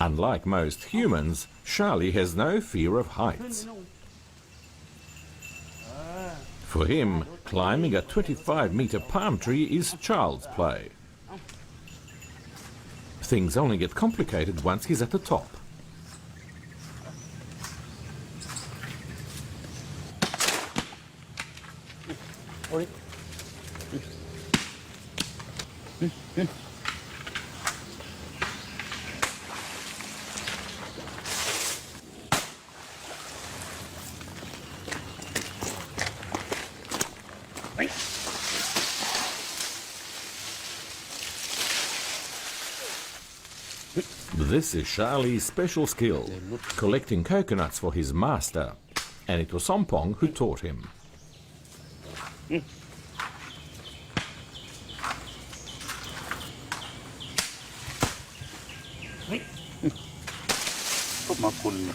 Unlike most humans, Charlie has no fear of heights. For him, climbing a 25-meter palm tree is child's play. Things only get complicated once he's at the top. This is Charlie's special skill, collecting coconuts for his master, and it was Sompong who taught him.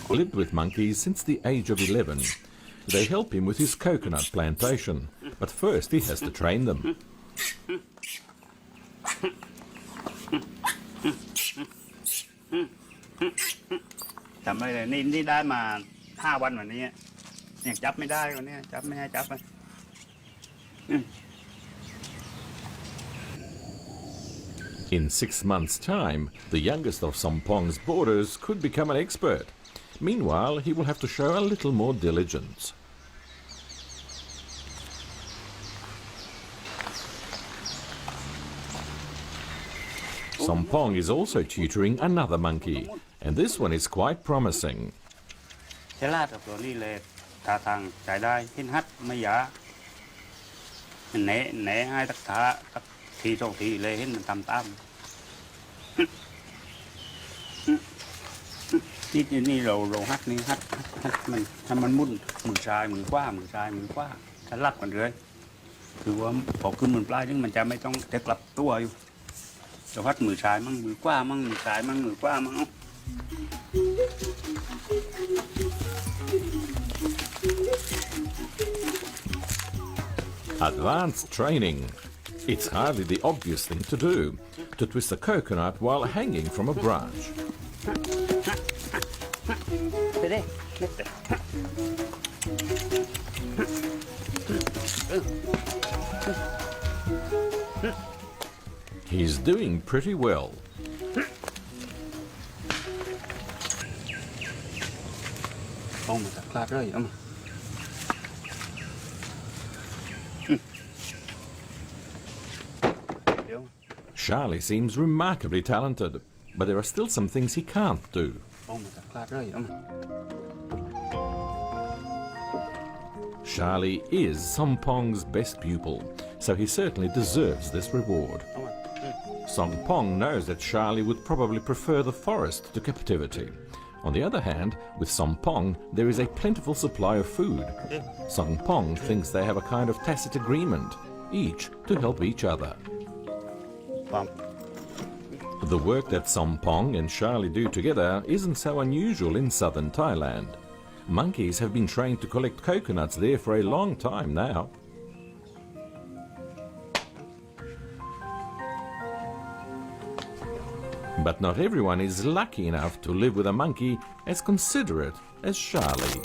'Lived with monkeys since the age of 11. They help him with his coconut plantation, but first he has to train them. จำไม่ได้นี่ได้มา5 วันวันนี้ยังจับไม่ได้วันนี้จับไม่ให้จับเลย In 6 months' time, the youngest of Sompong's boarders could become an expert. Meanwhile, he will have to show a little more diligence. Sompong is also tutoring another monkey, and this one is quite promising. ฉลาดกับตัวนี้เลยท่าทางใจได้หินฮัดไม่ยาแหนให้ตักท้าตักทีสองทีเลยเห็นมันตามนี่เราฮัดนี่ฮัดมันถ้ามันมุ่นมือซ้ายมือขวามือซ้ายมือขวาฉลาดกว่าเลยคือว่าพอขึ้นมือปลายนึงมันจะไม่ต้องจะกลับตัวอยู่เราฮัดมือซ้ายมั่งมือขวามั่งมือซ้ายมั่งมือขวามั่ง Advanced training. It's hardly the obvious thing to do, to twist a coconut while hanging from a branch. He's doing pretty well. Charlie seems remarkably talented, but there are still some things he can't do. Charlie is Sompong's best pupil, so he certainly deserves this reward. Sompong knows that Charlie would probably prefer the forest to captivity. On the other hand, with Sompong, there is a plentiful supply of food. Sompong thinks they have a kind of tacit agreement, each to help each other. The work that Sompong and Charlie do together isn't so unusual in southern Thailand. Monkeys have been trained to collect coconuts there for a long time now. But not everyone is lucky enough to live with a monkey as considerate as Charlie.